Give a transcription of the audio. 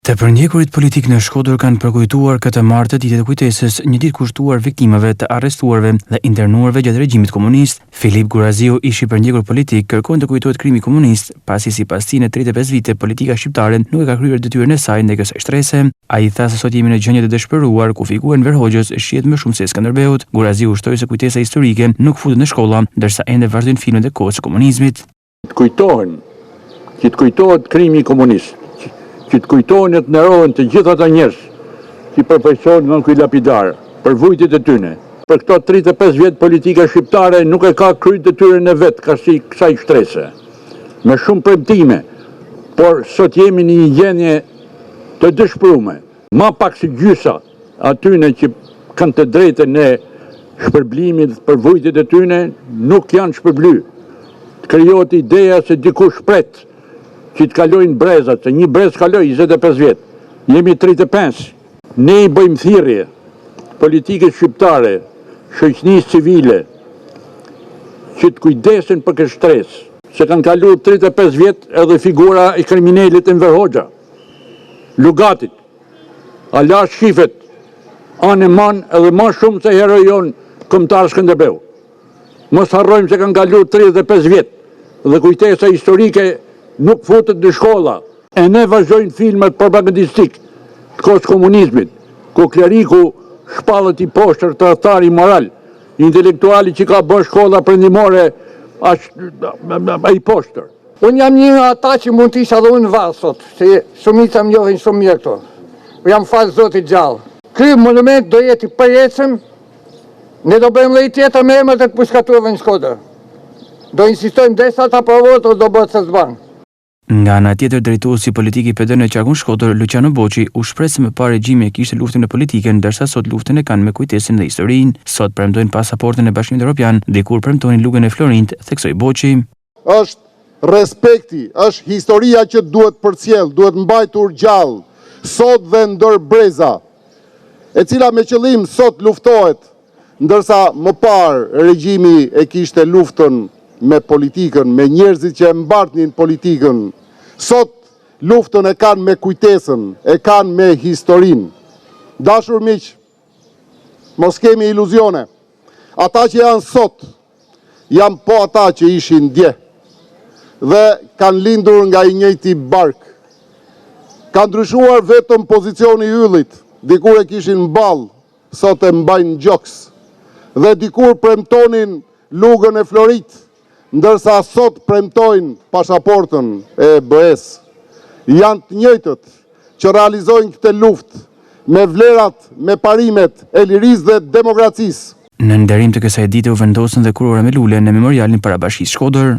Të përndjekurit politik në Shkodër kanë përkujtuar këtë martë ditën e kujtesës, një ditë kushtuar viktimave të arrestuarve dhe internuarve gjatë regjimit komunist. Filip Guraziu, ish i përndjekur politik, kërkon të kujtohet krimi komunist, pasi sipas tij në 35 vite politika shqiptare nuk e ka kryer detyrën e saj ndaj kësaj shtrese. Ai tha se sot jemi në gjendje të dëshpëruar ku figura Enver Hoxhës shihet më shumë se Skënderbeut. Guraziu ushtoi se kujtesa historike nuk futet në shkolla, ndërsa ende vazhdojnë filmet e kohës së komunizmit. Që të kujtohet krimi komunist. Që të kujtojnë të nderohen të gjithë ata njerëz që përfaqësohen nga ky lapidar për vujtjet e tyre. Për këto 35 vjet politika shqiptare nuk e ka kryer detyrën e vet kësaj shtrese. Me shumë premtime, por sot jemi në një gjendje të dëshpëruar. Ma pak se gjysa atyre që kanë të drejtën e shpërblimit për vujtjet e tyre nuk janë shpërblyer. Krijohet ideja se dikush pret që të kalojnë brezat, se një brez kaloi 25 vjet. Jemi 35. Ne i bëjmë thirrje politikës shqiptare, shoqënisë civile, që të kujdesen për këtë shtresë, se kanë kaluar 35 vjet edhe figura e kriminalit Enver Hoxha, Lugatit, ala shifet, anë e man edhe ma shumë se herojon kombëtar Skënderbeu. Mos harrojmë se kanë kaluar 35 vjet dhe kujtesa historike nuk futet në shkolla. E ne vazhdojnë filmat propagandistik të kohës komunizmit, ku kleriku shpallet i poshtër të athari moral, intelektuali që ka bërë shkolla perëndimore i poshtër. Unë jam një nga ata që mund të isha dhe unë varë sot, se shumica më njohin shumë mirë këto. Jam falë Zotit gjallë. Ky monument do jetë i përjetshëm, ne do bëjmë dhe i tjetër me emrat e të pushtkaturve në Shkodër. Do insistojmë derisa ta aprovohet ose do bëhet se s'ban. Nga ana tjetër, drejtuesi politik i PD në qarkun Shkodër, Luciano Boçi, u shpreh se më parë regjimi e kishte luftën e politikën, ndërsa sot luftën e kanë me kujtesin dhe historinë. Sot premtojnë pasaportën e Bashkimit Evropian, dikur premtonin lugën e Florint, theksoi Boçi. Është respekti, është historia që duhet përcjell, duhet mbajtur gjallë, sot dhe ndër breza, e cila me qëllim sot luftohet, ndërsa më parë regjimi e kishte luftën me politikën, me njerëzit që e mbartnin politikën. Sot luftën e kanë me kujtesën, e kanë me historinë. Dashur miq, mos kemi iluzione. Ata që janë sot, janë po ata që ishin dje. Dhe kanë lindur nga i njëjti bark. Kanë ndryshuar vetëm pozicioni i yllit. Dikur e kishin ball, sot e mbajnë gjoks. Dhe dikur premtonin lugën e Florit, ndërsa sot premtojnë pasaportën e BE-s. Janë të njëjtët që realizojnë këtë luftë me vlerat, me parimet e lirisë dhe demokracisë. Në nderim të kësaj dite u vendosën dhe kurora me lule në memorialin para Bashkisë Shkodër.